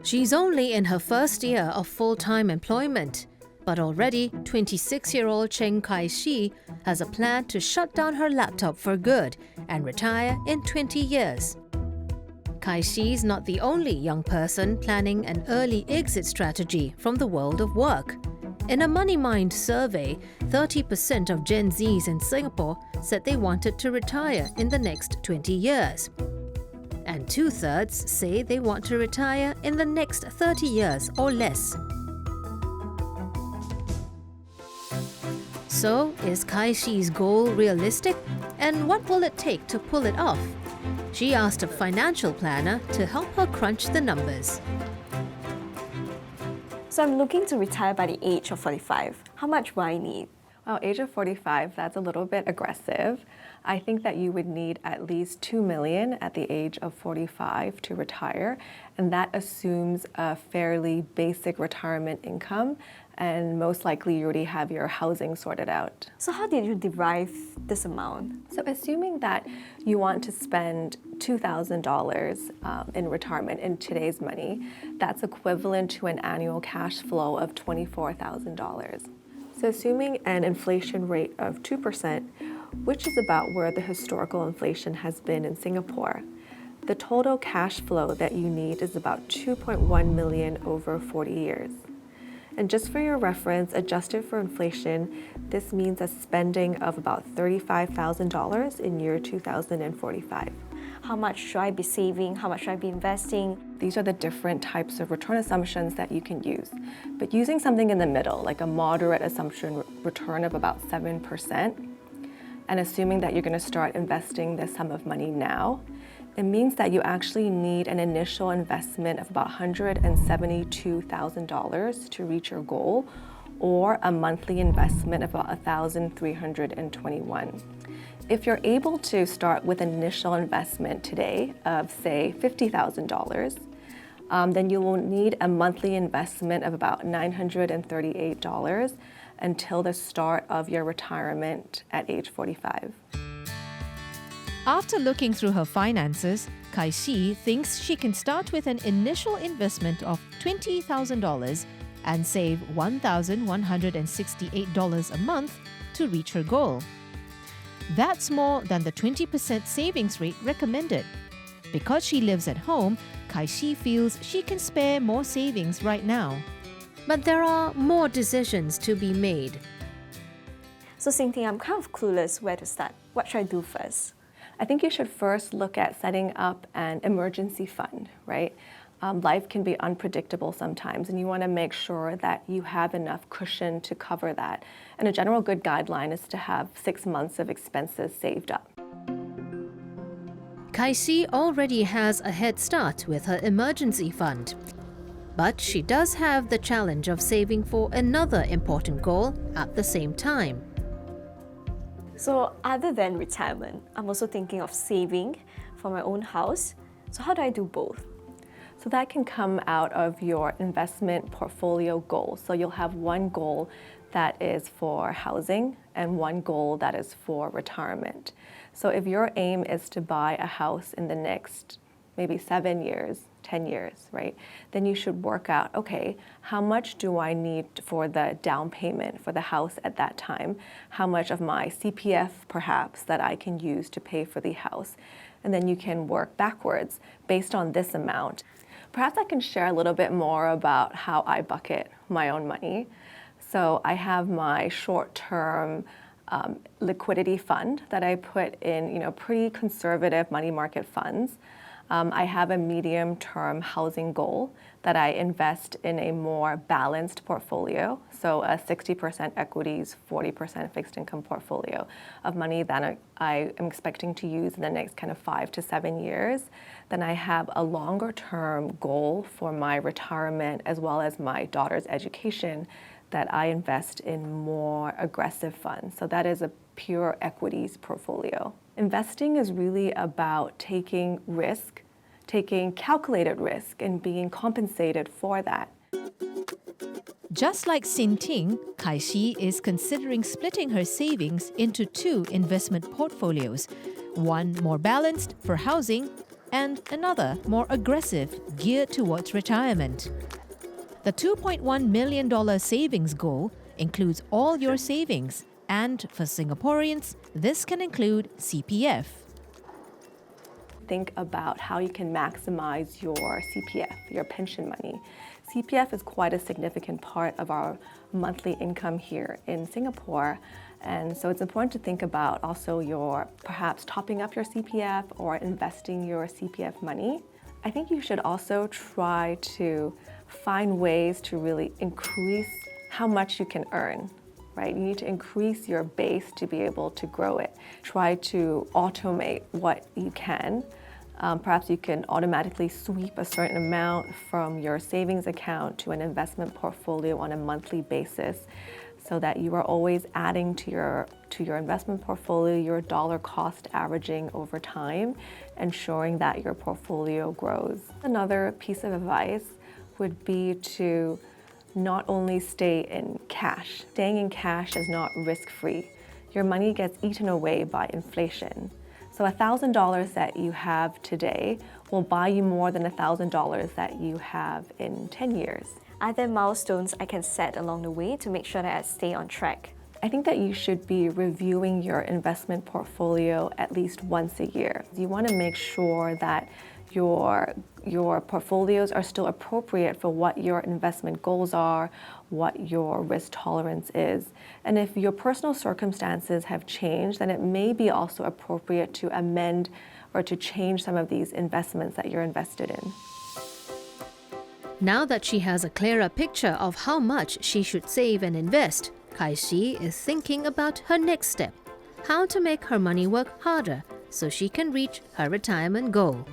She's only in her first year of full-time employment, but already 26-year-old Cheng Kai-shi has a plan to shut down her laptop for good and retire in 20 years. Kai-shi's not the only young person planning an early exit strategy from the world of work. In a Money Mind survey, 30% of Gen Zs in Singapore said they wanted to retire in the next 20 years. And 2/3 say they want to retire in the next 30 years or less. So, is Kai-shi's goal realistic? And what will it take to pull it off? She asked a financial planner to help her crunch the numbers. So I'm looking to retire by the age of 45. How much will I need? Well, age of 45, that's a little bit aggressive. I think that you would need at least $2 million at the age of 45 to retire, and that assumes a fairly basic retirement income, and most likely you already have your housing sorted out. So how did you derive this amount? So assuming that you want to spend $2,000 in retirement in today's money, that's equivalent to an annual cash flow of $24,000. So assuming an inflation rate of 2%, which is about where the historical inflation has been in Singapore, the total cash flow that you need is about $2.1 million over 40 years. And just for your reference, adjusted for inflation, this means a spending of about $35,000 in year 2045. How much should I be saving? How much should I be investing? These are the different types of return assumptions that you can use. But using something in the middle, like a moderate assumption return of about 7%, and assuming that you're going to start investing this sum of money now, it means that you actually need an initial investment of about $172,000 to reach your goal, or a monthly investment of about $1,321. If you're able to start with an initial investment today of, say, $50,000, then you will need a monthly investment of about $938 until the start of your retirement at age 45. After looking through her finances, Kai-shi thinks she can start with an initial investment of $20,000 and save $1,168 a month to reach her goal. That's more than the 20% savings rate recommended. Because she lives at home, Kai-shi feels she can spare more savings right now. But there are more decisions to be made. So Xing-Ting, I'm kind of clueless where to start. What should I do first? I think you should first look at setting up an emergency fund, right? Life can be unpredictable sometimes, and you want to make sure that you have enough cushion to cover that. And a general good guideline is to have 6 months of expenses saved up. Kai-shi already has a head start with her emergency fund. But she does have the challenge of saving for another important goal at the same time. So other than retirement, I'm also thinking of saving for my own house. So how do I do both? So that can come out of your investment portfolio goals. So you'll have one goal that is for housing and one goal that is for retirement. So if your aim is to buy a house in the next maybe 7 years, 10 years, right? Then you should work out, okay, how much do I need for the down payment for the house at that time? How much of my CPF perhaps that I can use to pay for the house? And then you can work backwards based on this amount. Perhaps I can share a little bit more about how I bucket my own money. So I have my short-term liquidity fund that I put in, pretty conservative money market funds. I have a medium-term housing goal that I invest in a more balanced portfolio, so a 60% equities, 40% fixed income portfolio of money that I am expecting to use in the next kind of 5 to 7 years. Then I have a longer-term goal for my retirement as well as my daughter's education that I invest in more aggressive funds. So that is a pure equities portfolio. Investing is really about taking risk, taking calculated risk, and being compensated for that. Just like Xing-Ting, Kai-shi is considering splitting her savings into 2 investment portfolios, one more balanced for housing and another more aggressive geared towards retirement. The $2.1 million savings goal includes all your savings, and for Singaporeans, this can include CPF. Think about how you can maximize your CPF, your pension money. CPF is quite a significant part of our monthly income here in Singapore. And so it's important to think about also your perhaps topping up your CPF or investing your CPF money. I think you should also try to find ways to really increase how much you can earn, right? You need to increase your base to be able to grow it. Try to automate what you can. Perhaps you can automatically sweep a certain amount from your savings account to an investment portfolio on a monthly basis so that you are always adding to your investment portfolio, your dollar cost averaging over time, ensuring that your portfolio grows. Another piece of advice would be to not only stay in cash. Staying in cash is not risk-free. Your money gets eaten away by inflation. So $1,000 that you have today will buy you more than $1,000 that you have in 10 years. Are there milestones I can set along the way to make sure that I stay on track? I think that you should be reviewing your investment portfolio at least once a year. You want to make sure that your portfolios are still appropriate for what your investment goals are, what your risk tolerance is. And if your personal circumstances have changed, then it may be also appropriate to amend or to change some of these investments that you're invested in. Now that she has a clearer picture of how much she should save and invest, Kai-shi is thinking about her next step, how to make her money work harder so she can reach her retirement goal.